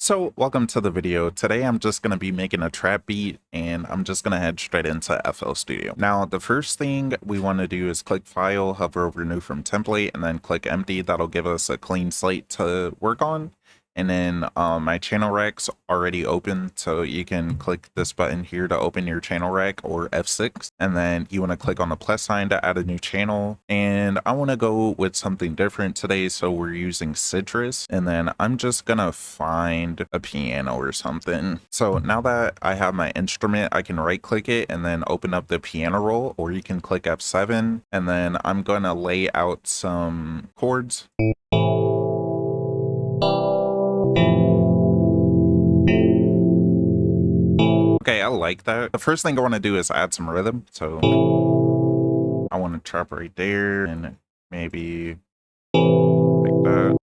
So welcome to the video. Today I'm just going to be making a trap beat and I'm just going to head straight into FL Studio. Now the first thing we want to do is click File, hover over New from Template, and then click Empty. That'll give us a clean slate to work on. And then my channel rack's already open, so you can click this button here to open your channel rack, or F6. And then you want to click on the plus sign to add a new channel. And I want to go with something different today, so we're using Citrus. And then I'm just gonna find a piano or something. So now that I have my instrument, I can right click it and then open up the piano roll, or you can click F7. And then I'm gonna lay out some chords. Okay, I like that. The first thing I want to do is add some rhythm. So I want to trap right there and maybe like that.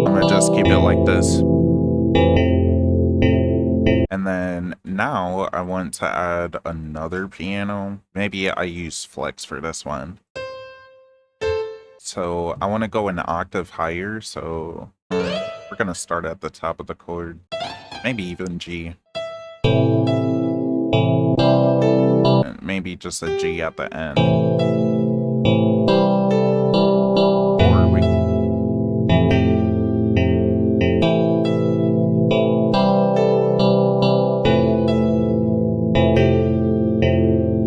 I'm gonna just keep it like this. And then now I want to add another piano. Maybe I use Flex for this one. So I want to go an octave higher, so we're going to start at the top of the chord, maybe even G. And maybe just a G at the end. Or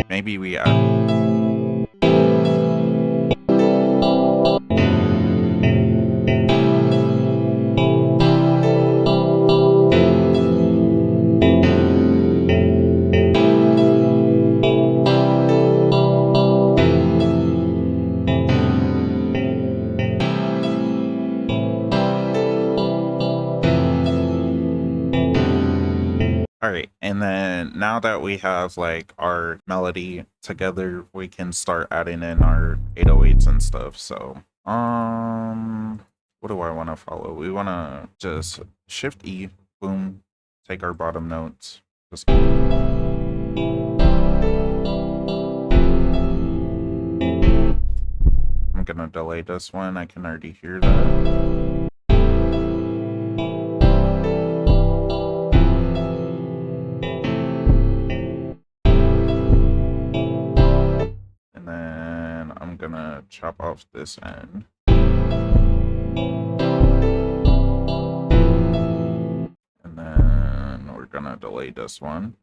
maybe we add... Alright, and then now that we have like our melody together, we can start adding in our 808s and stuff. So, what do I want to follow? We want to just Shift E, boom, take our bottom notes. Just... I'm gonna delay this one, I can already hear that. Gonna chop off this end. And then we're gonna delay this one.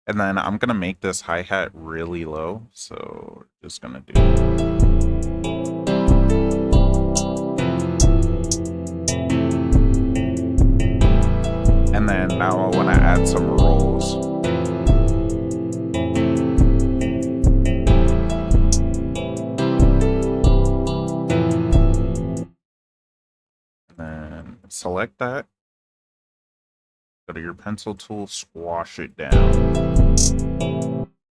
And then I'm gonna make this hi-hat really low, so we're just gonna do it. And then now I wanna add some rolls. And then select that. Go to your pencil tool, squash it down.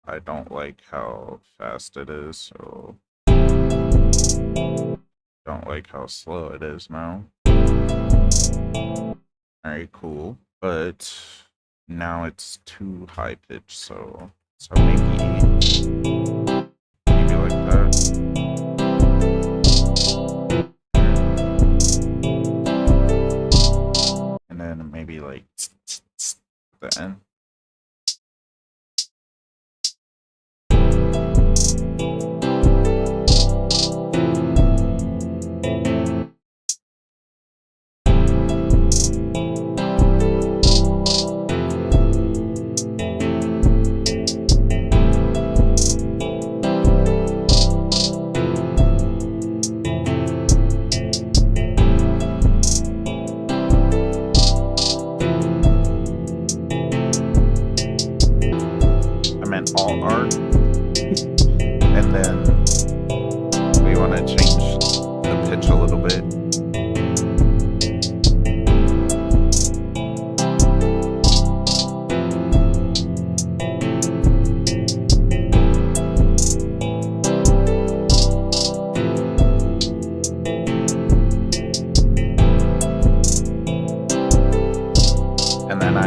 I don't like how fast it is, so don't like how slow it is now. Alright, cool. But now it's too high pitched, so maybe like that. And then maybe like the end.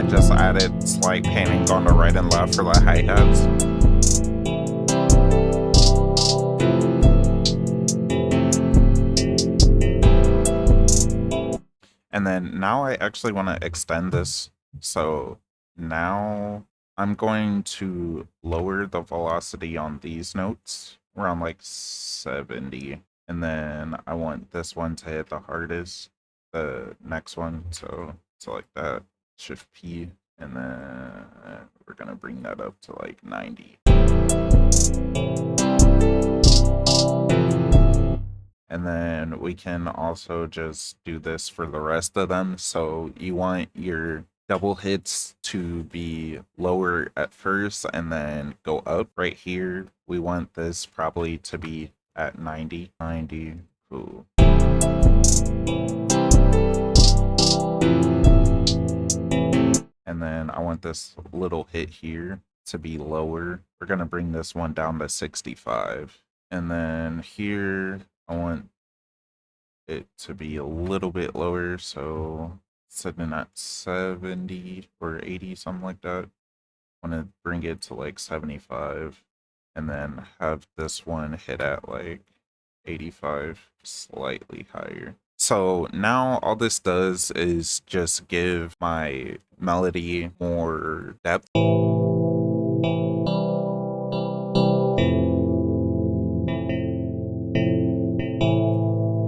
then just added slight panning on the right and left for the hi-hats. And then now I actually want to extend this. So now I'm going to lower the velocity on these notes around like 70. And then I want this one to hit the hardest, the next one. So like that, Shift P, and then we're going to bring that up to like 90. And then we can also just do this for the rest of them. So you want your double hits to be lower at first and then go up. Right here, we want this probably to be at 90. 90, cool. And then I want this little hit here to be lower. We're going to bring this one down to 65. And then here, I want it to be a little bit lower, so setting at 70 or 80, something like that. I want to bring it to like 75, and then have this one hit at like 85, slightly higher. So now all this does is just give my melody more depth.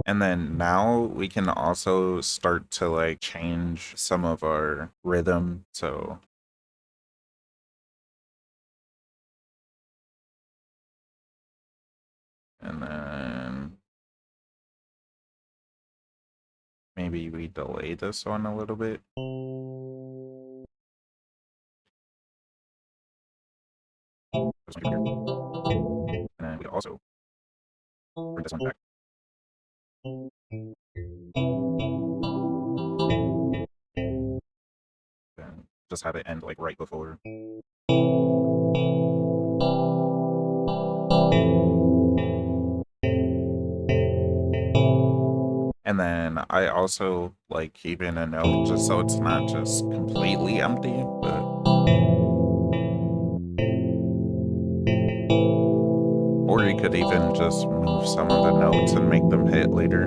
And then now we can also start to like change some of our rhythm. So and then maybe we delay this one a little bit. And then we also bring this one back. And just have it end like right before. And then I also like keeping a note just so it's not just completely empty, but or you could even just move some of the notes and make them hit later.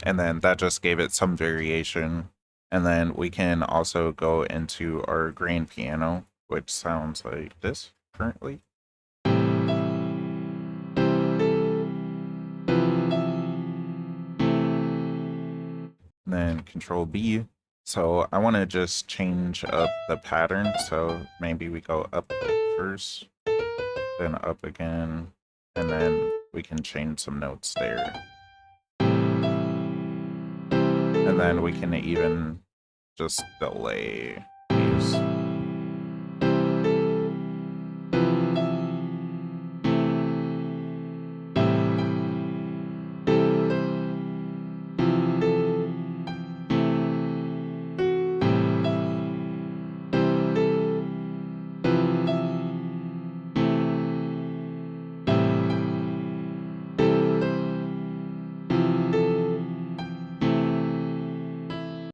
And then that just gave it some variation. And then we can also go into our grand piano, which sounds like this currently. And then Control B. So I want to just change up the pattern. So maybe we go up first, then up again, and then we can change some notes there. And then we can even just delay these.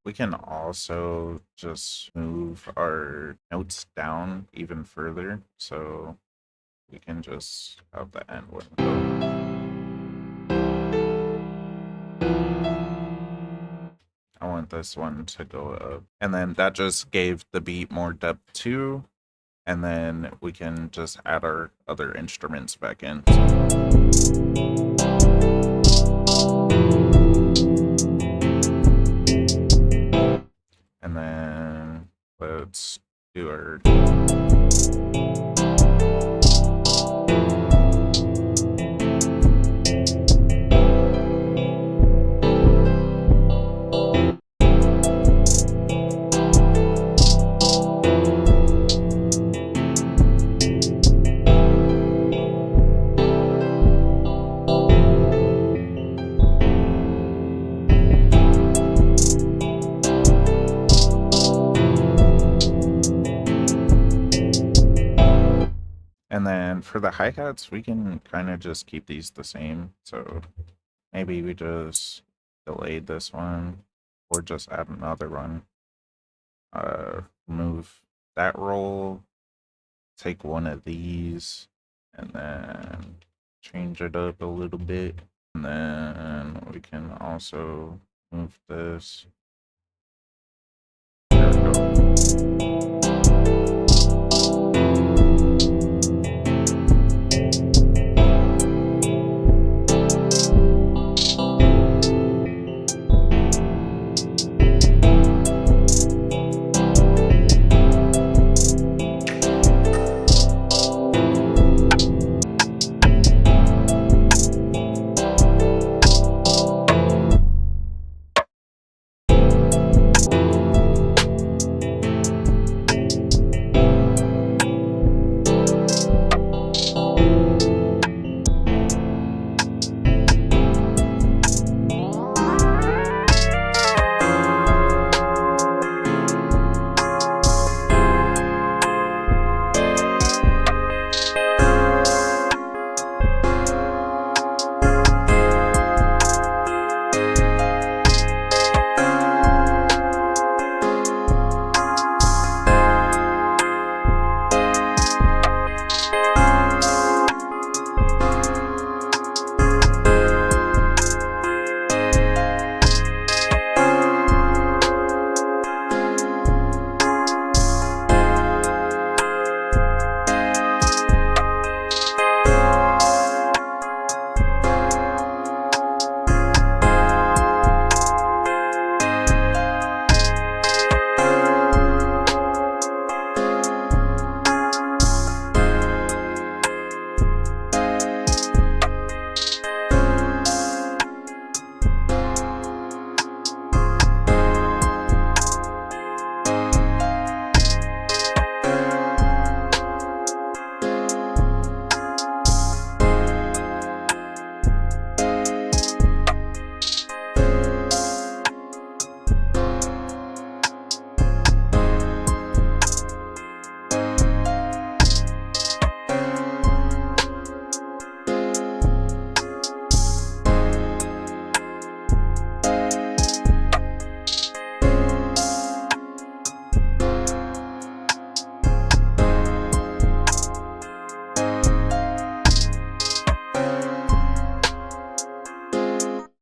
We can also just move our notes down even further, so we can just have the end one go. I want this one to go up. And then that just gave the beat more depth too. And then we can just add our other instruments back in. And then let's do our... then for the hi-hats, we can kind of just keep these the same. So maybe we just delay this one or just add another one. Move that roll, take one of these, and then change it up a little bit. And then we can also move this. There we go.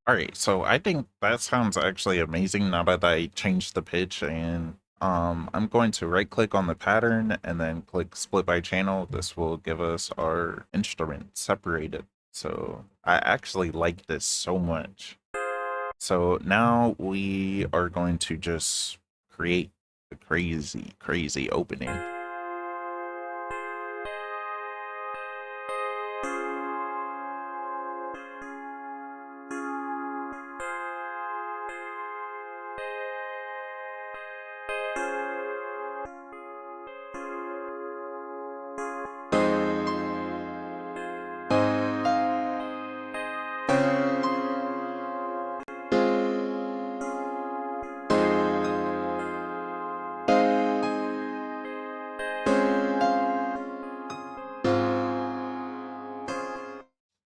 Alright, so I think that sounds actually amazing now that I changed the pitch, and I'm going to right click on the pattern and then click split by channel. This will give us our instrument separated. So I actually like this so much. So now we are going to just create a crazy opening.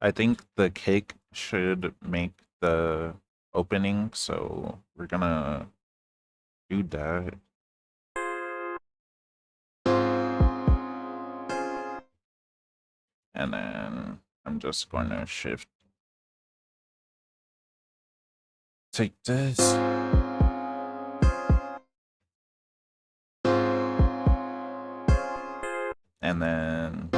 I think the kick should make the opening, so we're gonna do that. And then I'm just going to shift, take this. And then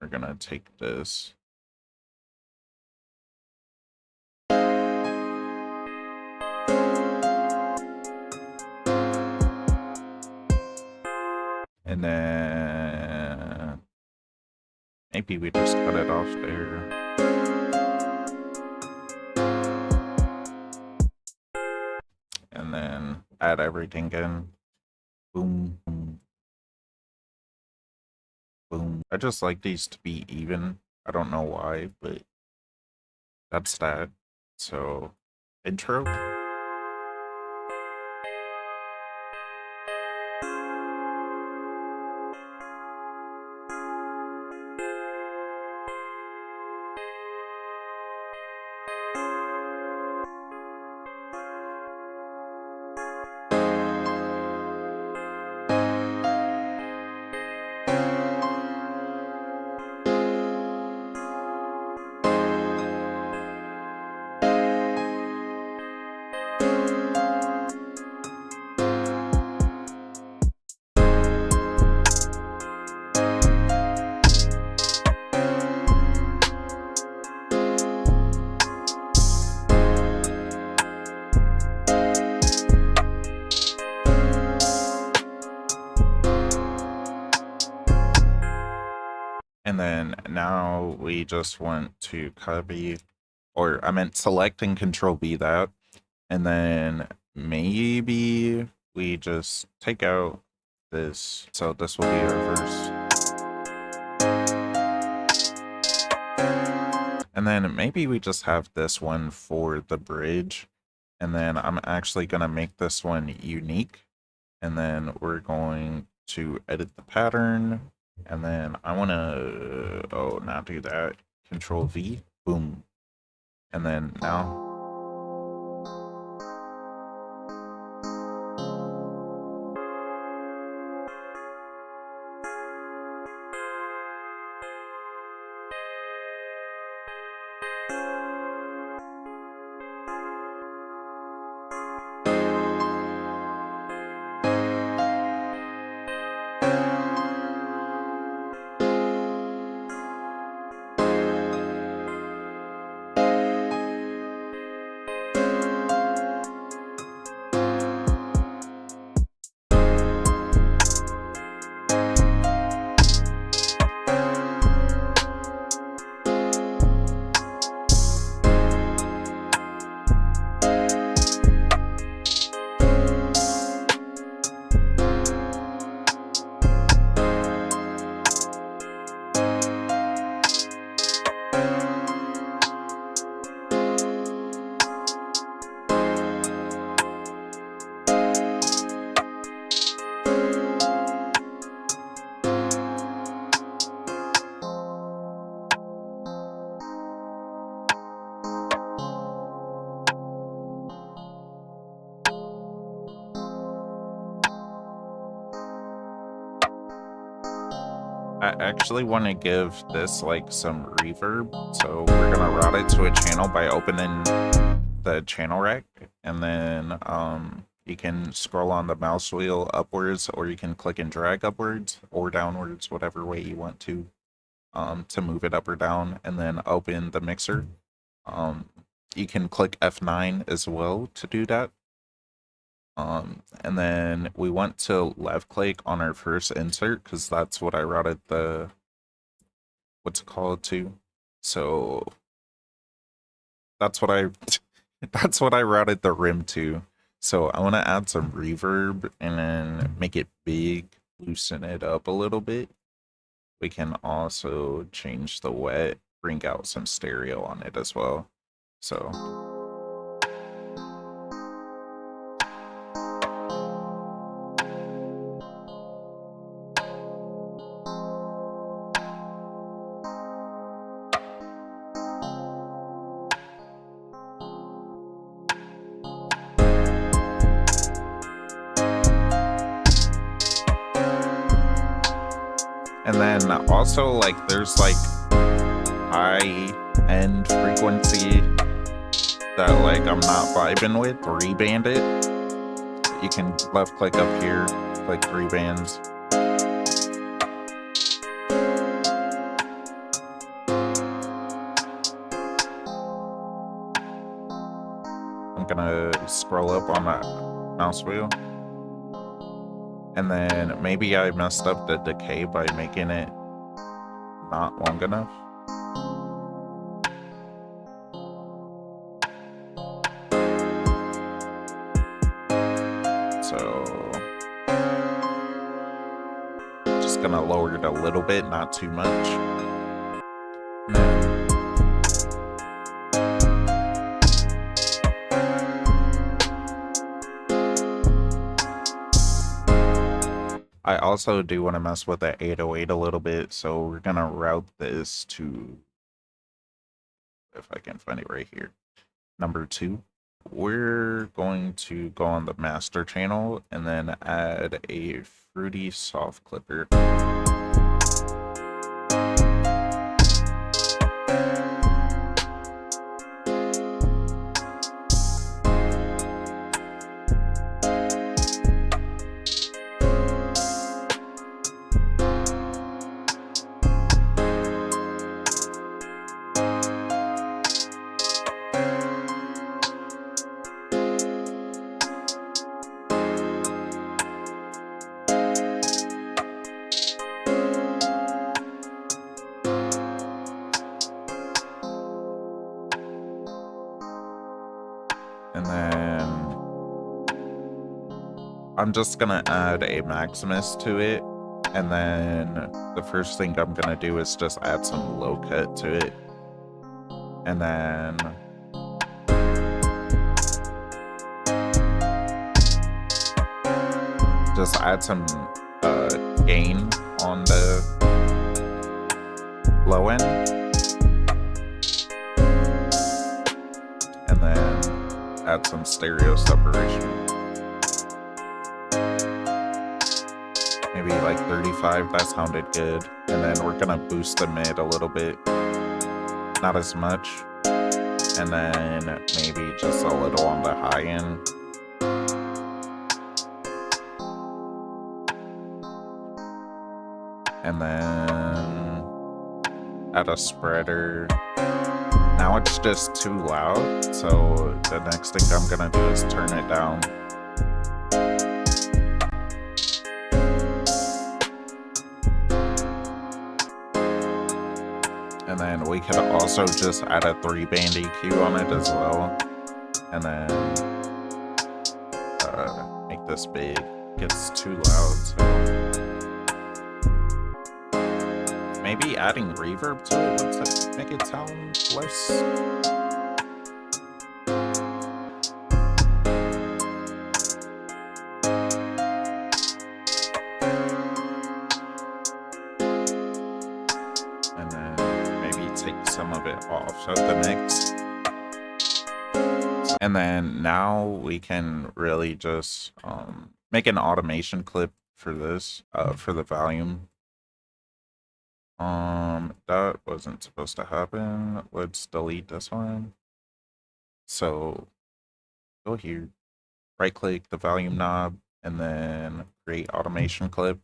we're gonna take this. And then maybe we just cut it off there. And then add everything in. Boom, boom, boom. I just like these to be even. I don't know why, but that's that. So, intro. And then now we just want to copy, or I meant select and control V that. And then maybe we just take out this. So this will be our verse. And then maybe we just have this one for the bridge. And then I'm actually going to make this one unique. And then we're going to edit the pattern. And then I want to, not do that. Control V, boom. And then now. I actually want to give this like some reverb, so we're gonna route it to a channel by opening the channel rack, and then you can scroll on the mouse wheel upwards, or you can click and drag upwards or downwards, whatever way you want to move it up or down, and then open the mixer. You can click F9 as well to do that. And then we want to left click on our first insert because that's what I routed the, what's it called to. So that's what I, that's what I routed the rim to. So I want to add some reverb and then make it big, loosen it up a little bit. We can also change the wet, bring out some stereo on it as well. So. And then also, like, there's like high end frequency that like I'm not vibing with, reband it. You can left click up here, click rebands. I'm gonna scroll up on that mouse wheel. And then maybe I messed up the decay by making it not long enough. So just gonna lower it a little bit, not too much. I also do want to mess with the 808 a little bit, so we're gonna route this to, if I can find it right here, number 2. We're going to go on the master channel and then add a fruity soft clipper. And then I'm just gonna add a Maximus to it. And then the first thing I'm gonna do is just add some low cut to it. And then just add some gain on the low end. And then add some stereo separation. Maybe like 35, that sounded good. And then we're gonna boost the mid a little bit. Not as much. And then maybe just a little on the high end. And then add a spreader. Now it's just too loud, so the next thing I'm gonna do is turn it down. And then we could also just add a 3-band EQ on it as well. And then make this big. It gets too loud, so maybe adding reverb to it would make it sound less. And then maybe take some of it off of the mix. And then now we can really just make an automation clip for this, for the volume. That wasn't supposed to happen. Let's delete this one. So go here, right click the volume knob, and then create automation clip.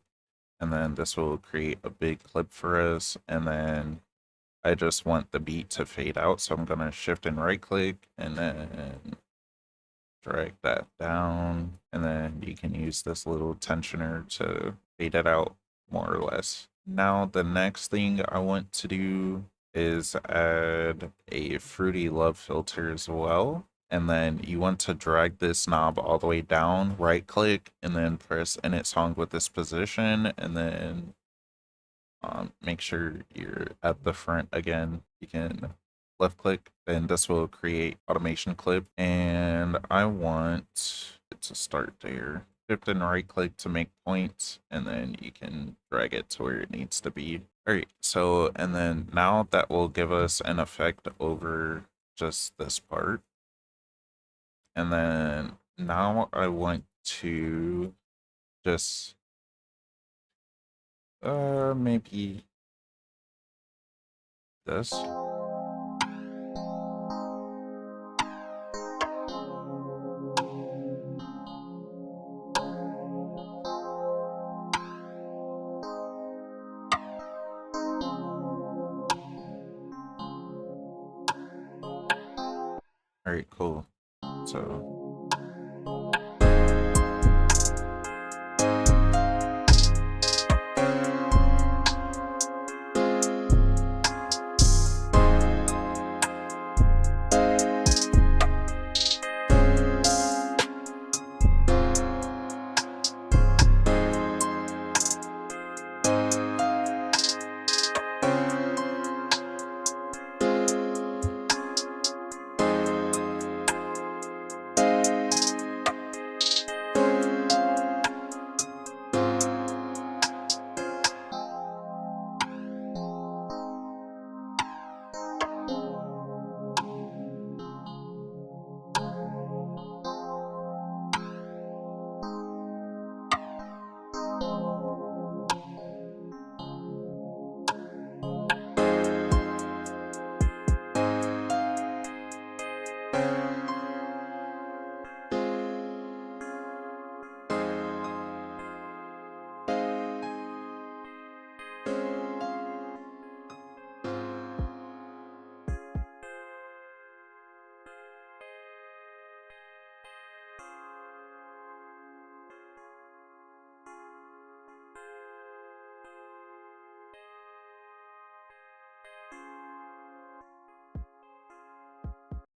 And then this will create a big clip for us. And then I just want the beat to fade out. So I'm gonna shift and right click and then drag that down. And then you can use this little tensioner to fade it out more or less. Now the next thing I want to do is add a fruity love filter as well. And then you want to drag this knob all the way down, right click, and then press init song with this position, and then make sure you're at the front again. You can left click, and this will create automation clip. And I want it to start there. Shift and right click to make points, and then you can drag it to where it needs to be. All right, so, and then now that will give us an effect over just this part. And then now I want to just maybe this. All right, cool. So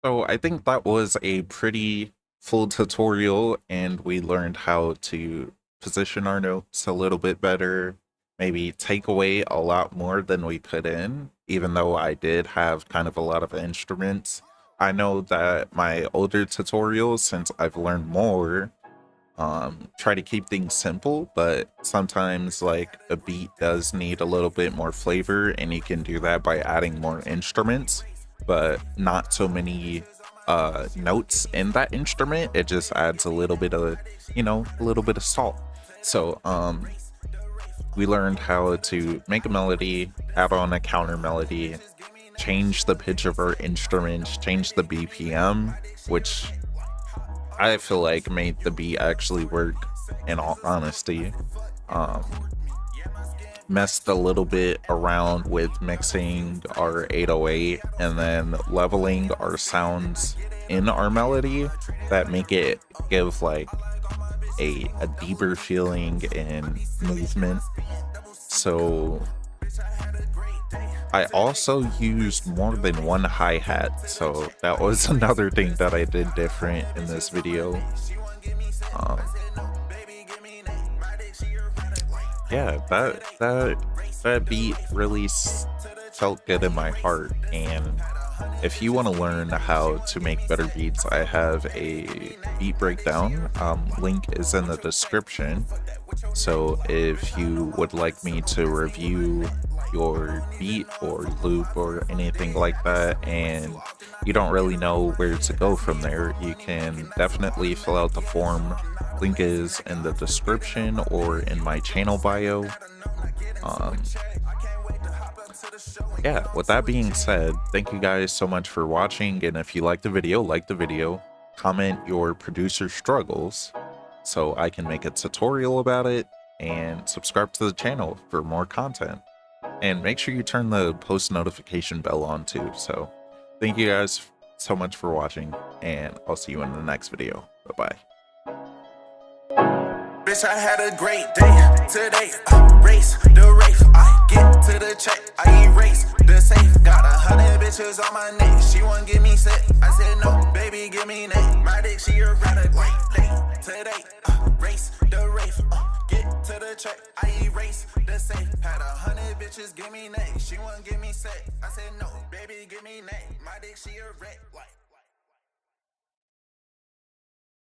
So I think that was a pretty full tutorial, and we learned how to position our notes a little bit better, maybe take away a lot more than we put in, even though I did have kind of a lot of instruments. I know that my older tutorials, since I've learned more, try to keep things simple, but sometimes like a beat does need a little bit more flavor, and you can do that by adding more instruments, but not so many notes in that instrument. It just adds a little bit of, a little bit of salt. So we learned how to make a melody, add on a counter melody, change the pitch of our instruments, change the BPM, which I feel like made the beat actually work, in all honesty. Um, Messed a little bit around with mixing our 808 and then leveling our sounds in our melody that make it give like a deeper feeling and movement. So I also used more than one hi-hat, so that was another thing that I did different in this video. Um, yeah, that beat really felt good in my heart, and if you want to learn how to make better beats, I have a beat breakdown. Link is in the description. So if you would like me to review your beat or loop or anything like that, and you don't really know where to go from there, you can definitely fill out the form. Link is in the description or in my channel bio. Yeah, with that being said, thank you guys so much for watching, and if you like the video, comment your producer struggles so I can make a tutorial about it, and subscribe to the channel for more content. And make sure you turn the post notification bell on too. So thank you guys so much for watching, and I'll see you in the next video. Bye-bye. Bitch, I had a great day today. Race the race, I get to the check. I erase the safe. Got 100 bitches on my neck. She won't give me set. I said no, baby, give me neck. My dick, she a rat a great day today. Race the race, get to the check. I erase the safe. Had 100 bitches, give me neck. She won't give me set. I said no, baby, give me neck. My dick, she a rat.